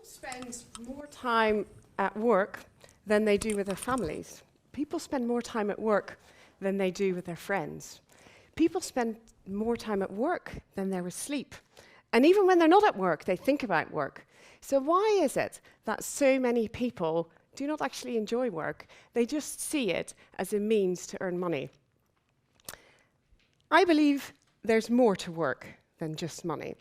People spend more time at work than they do with their families. People spend more time at work than they do with their friends. People spend more time at work than they're asleep. And even when they're not at work, they think about work. So why is it that so many people do not actually enjoy work? They just see it as a means to earn money. I believe there's more to work than just money.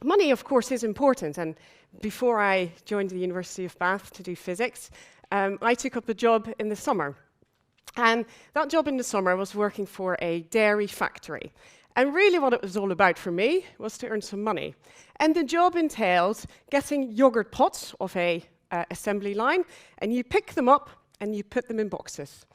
Money, of course, is important, and before I joined the University of Bath to do physics, I took up a job in the summer. And that job in the summer was working for a dairy factory. And really what it was all about for me was to earn some money. And the job entailed getting yogurt pots off a assembly line, and you pick them up and you put them in boxes.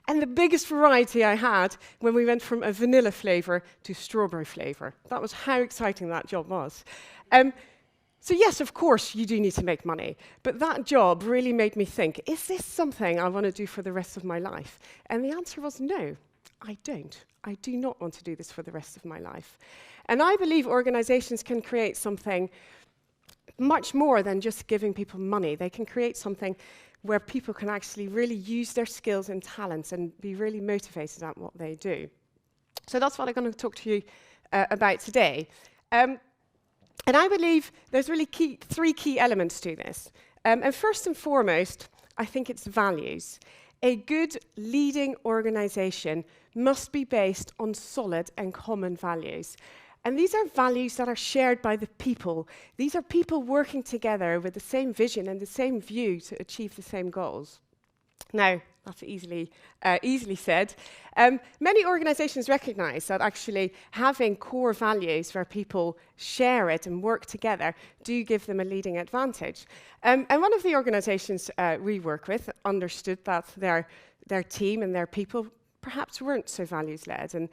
And the biggest variety I had when we went from a vanilla flavor to strawberry flavor. That was how exciting that job was. So yes, of course, you do need to make money. But that job really made me think, is this something I want to do for the rest of my life? And the answer was no, I don't. I do not want to do this for the rest of my life. And I believe organizations can create something much more than just giving people money. They can create something where people can actually really use their skills and talents and be really motivated at what they do. So that's what I'm going to talk to you about today. And I believe there's really three key elements to this. And first and foremost, I think it's values. A good leading organization must be based on solid and common values. And these are values that are shared by the people. These are people working together with the same vision and the same view to achieve the same goals. Now, that's easily said. Many organizations recognize that actually having core values where people share it and work together do give them a leading advantage. And one of the organizations we work with understood that their team and their people perhaps weren't so values-led, and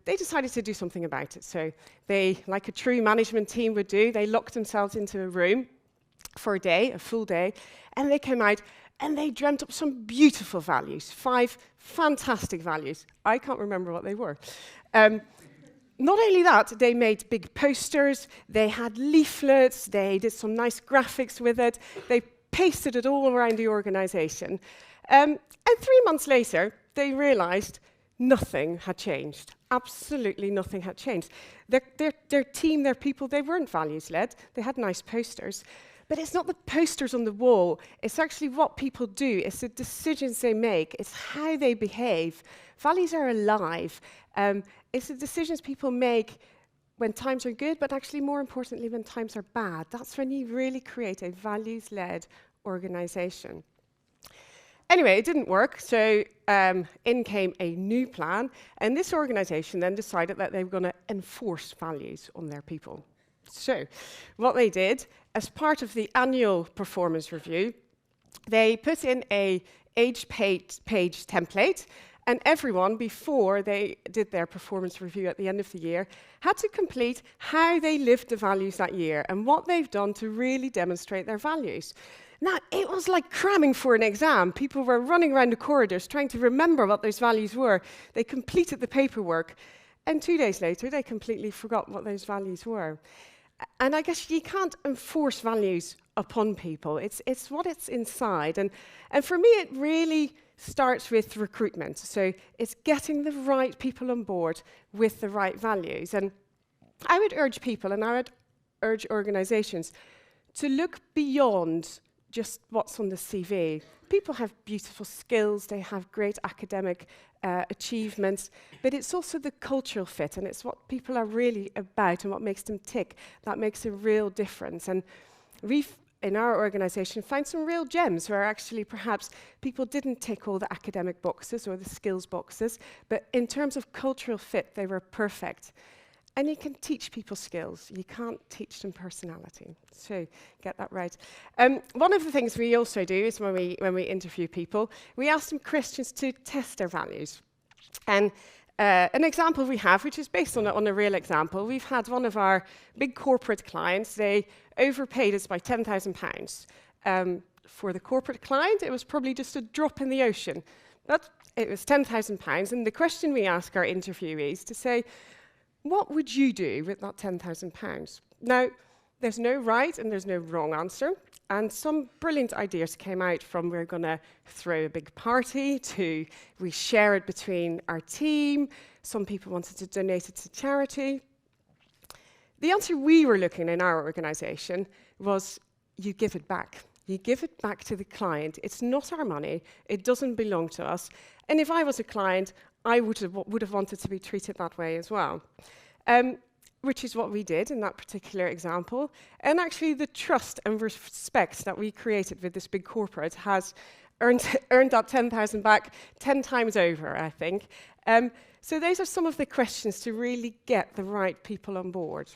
they decided to do something about it. So they, like a true management team would do, they locked themselves into a room for a day, a full day, and they came out and they dreamt up some beautiful values, 5 fantastic values. I can't remember what they were. Not only that, they made big posters, they had leaflets, they did some nice graphics with it, they pasted it all around the organization. And 3 months later, they realized nothing had changed. Absolutely nothing had changed. Their team, their people, they weren't values-led. They had nice posters. But it's not the posters on the wall. It's actually what people do. It's the decisions they make. It's how they behave. Values are alive. It's the decisions people make when times are good, but actually more importantly, when times are bad. That's when you really create a values-led organization. Anyway, it didn't work, so in came a new plan, and this organization then decided that they were going to enforce values on their people. So, what they did, as part of the annual performance review, they put in a page template, and everyone, before they did their performance review at the end of the year, had to complete how they lived the values that year and what they've done to really demonstrate their values. Now, it was like cramming for an exam. People were running around the corridors trying to remember what those values were. They completed the paperwork, and 2 days later, they completely forgot what those values were. And I guess you can't enforce values upon people. It's what it's inside. And for me, it really starts with recruitment. So it's getting the right people on board with the right values. And I would urge people, and I would urge organizations, to look beyond just what's on the CV. People have beautiful skills, they have great academic achievements, but it's also the cultural fit, and it's what people are really about and what makes them tick that makes a real difference. And we've, in our organization, found some real gems where actually perhaps people didn't tick all the academic boxes or the skills boxes, but in terms of cultural fit, they were perfect. And you can teach people skills. You can't teach them personality. So get that right. One of the things we also do is when we interview people, we ask them questions to test their values. And an example we have, which is based on a real example, we've had one of our big corporate clients. They overpaid us by £10,000. For the corporate client, it was probably just a drop in the ocean. But it was £10,000. And the question we ask our interviewees to say, what would you do with that £10,000? Now, there's no right and there's no wrong answer. And some brilliant ideas came out from we're going to throw a big party to we share it between our team. Some people wanted to donate it to charity. The answer we were looking in our organization was you give it back. You give it back to the client. It's not our money. It doesn't belong to us. And if I was a client, I would have wanted to be treated that way as well. Which is what we did in that particular example. And actually the trust and respect that we created with this big corporate has earned that 10,000 back 10 times over, I think. So those are some of the questions to really get the right people on board.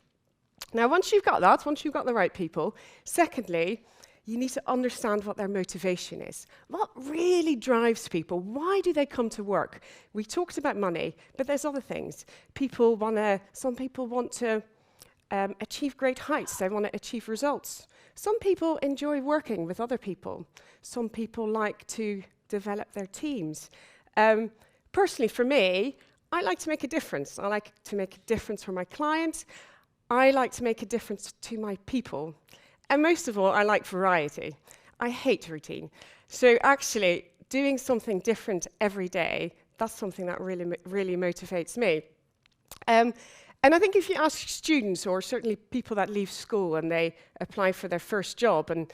Now, once you've got the right people, secondly, you need to understand what their motivation is. What really drives people? Why do they come to work? We talked about money, but there's other things. Some people want to achieve great heights. They want to achieve results. Some people enjoy working with other people. Some people like to develop their teams. Personally, for me, I like to make a difference. I like to make a difference for my clients. I like to make a difference to my people. And most of all, I like variety. I hate routine. So actually, doing something different every day, that's something that really motivates me. And I think if you ask students, or certainly people that leave school and they apply for their first job, and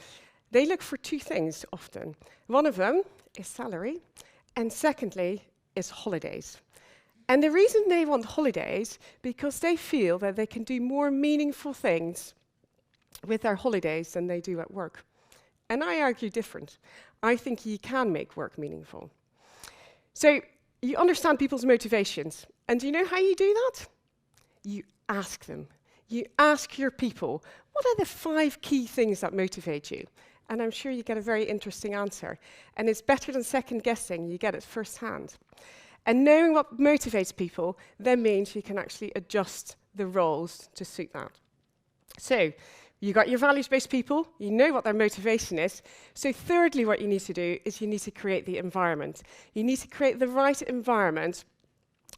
they look for two things often. One of them is salary, and secondly is holidays. And the reason they want holidays, because they feel that they can do more meaningful things with their holidays than they do at work. And I argue different. I think you can make work meaningful. So you understand people's motivations. And do you know how you do that? You ask them. You ask your people, what are the 5 key things that motivate you? And I'm sure you get a very interesting answer. And it's better than second guessing. You get it firsthand. And knowing what motivates people then means you can actually adjust the roles to suit that. So you got your values-based people, you know what their motivation is. So thirdly, what you need to do is you need to create the environment. You need to create the right environment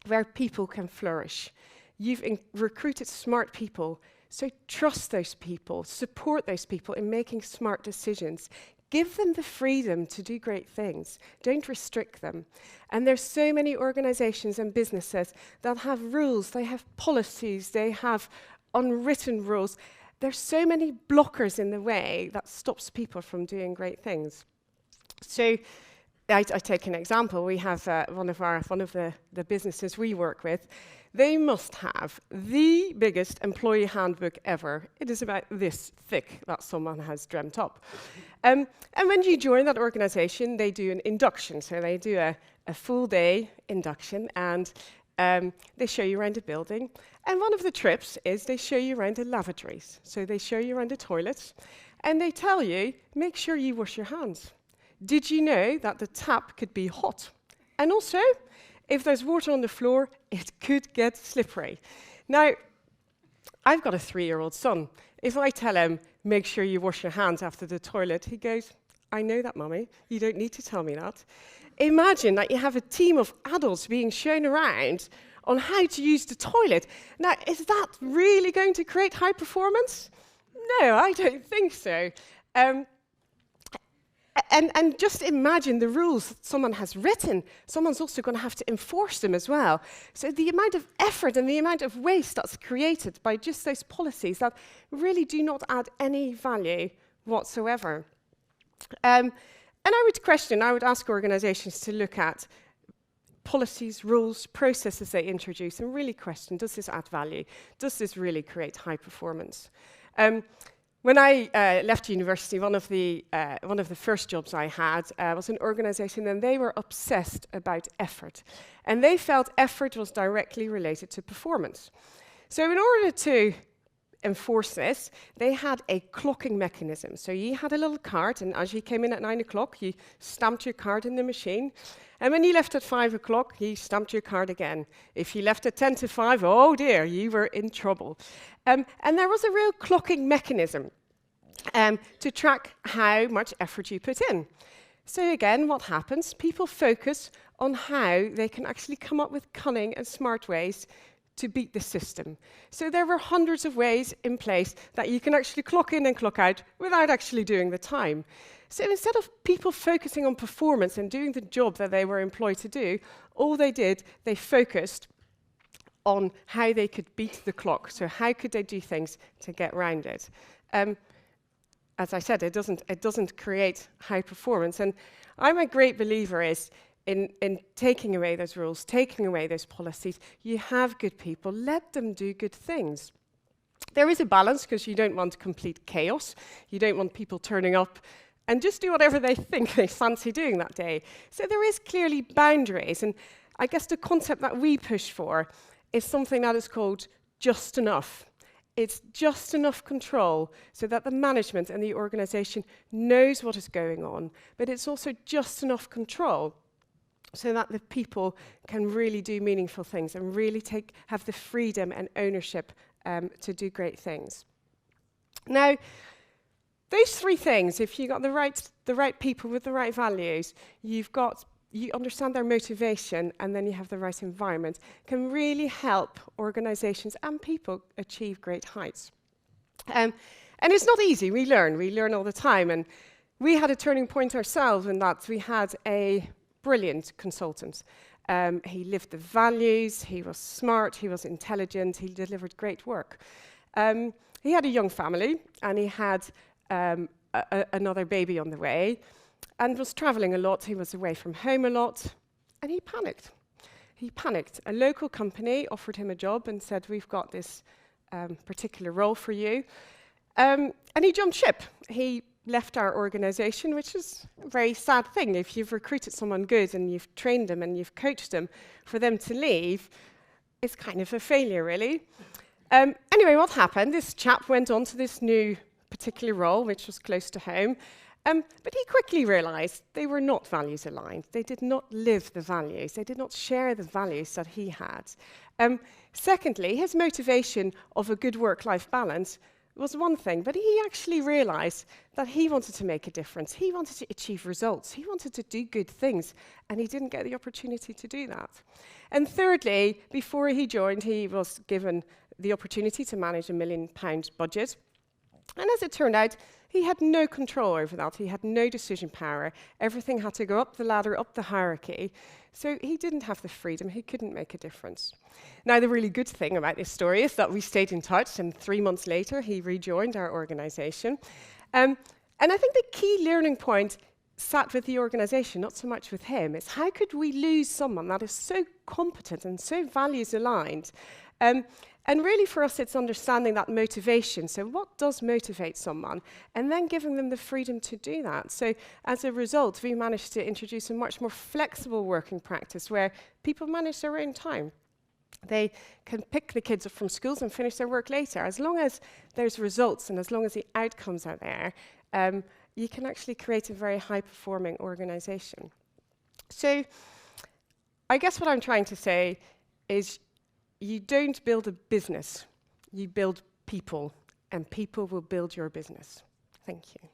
where people can flourish. You've recruited smart people, so trust those people, support those people in making smart decisions. Give them the freedom to do great things. Don't restrict them. And there's so many organizations and businesses that have rules, they have policies, they have unwritten rules. There's so many blockers in the way that stops people from doing great things. So I take an example. We have one of the businesses we work with. They must have the biggest employee handbook ever. It is about this thick that someone has dreamt up. And when you join that organization, they do an induction. So they do a full day induction, and they show you around the building. And one of the trips is they show you around the lavatories. So they show you around the toilets, and they tell you, make sure you wash your hands. Did you know that the tap could be hot? And also, if there's water on the floor, it could get slippery. Now, I've got a 3-year-old son. If I tell him, make sure you wash your hands after the toilet, he goes, I know that, Mummy. You don't need to tell me that. Imagine that you have a team of adults being shown around on how to use the toilet. Now, is that really going to create high performance? No, I don't think so. And just imagine the rules that someone has written. Someone's also going to have to enforce them as well. So the amount of effort and the amount of waste that's created by just those policies that really do not add any value whatsoever. And I would ask organizations to look at policies, rules, processes they introduce and really question, does this add value? Does this really create high performance? When I left university, one of the first jobs I had was an organization, and they were obsessed about effort. And they felt effort was directly related to performance. So in order to enforce this, they had a clocking mechanism. So you had a little card, and as you came in at 9 o'clock, you stamped your card in the machine. And when you left at 5 o'clock, you stamped your card again. If you left at 10 to 5, oh dear, you were in trouble. And there was a real clocking mechanism to track how much effort you put in. So again, what happens? People focus on how they can actually come up with cunning and smart ways to beat the system. So there were hundreds of ways in place that you can actually clock in and clock out without actually doing the time. So instead of people focusing on performance and doing the job that they were employed to do, all they did, they focused on how they could beat the clock. So how could they do things to get around it? As I said, it doesn't create high performance. And I'm a great believer in taking away those rules, taking away those policies. You have good people, let them do good things. There is a balance, because you don't want complete chaos. You don't want people turning up and just do whatever they think they fancy doing that day. So there is clearly boundaries. And I guess the concept that we push for is something that is called just enough. It's just enough control so that the management and the organization knows what is going on, but it's also just enough control so that the people can really do meaningful things and really have the freedom and ownership to do great things. Now, those three things, if you got the right people with the right values, you understand their motivation, and then you have the right environment, can really help organizations and people achieve great heights. And it's not easy. We learn all the time. And we had a turning point ourselves in that we had a brilliant consultant. He lived the values, he was smart, he was intelligent, he delivered great work. He had a young family, and he had another baby on the way, and was traveling a lot. He was away from home a lot, and he panicked. He panicked. A local company offered him a job and said, "We've got this particular role for you." And he jumped ship. He left our organization, which is a very sad thing. If you've recruited someone good and you've trained them and you've coached them, for them to leave, it's kind of a failure, really. Anyway, what happened? This chap went on to this new particular role, which was close to home. But he quickly realized they were not values aligned. They did not live the values. They did not share the values that he had. Secondly, his motivation of a good work-life balance was one thing, but he actually realized that he wanted to make a difference. He wanted to achieve results. He wanted to do good things, and he didn't get the opportunity to do that. And thirdly, before he joined, he was given the opportunity to manage £1 million budget. And as it turned out, he had no control over that. He had no decision power. Everything had to go up the ladder, up the hierarchy. So he didn't have the freedom. He couldn't make a difference. Now, the really good thing about this story is that we stayed in touch, and 3 months later, he rejoined our organization. And I think the key learning point sat with the organization, not so much with him, is how could we lose someone that is so competent and so values aligned? And really for us, it's understanding that motivation. So what does motivate someone? And then giving them the freedom to do that. So as a result, we managed to introduce a much more flexible working practice where people manage their own time. They can pick the kids up from schools and finish their work later. As long as there's results and as long as the outcomes are there, you can actually create a very high-performing organization. So I guess what I'm trying to say is you don't build a business, you build people, and people will build your business. Thank you.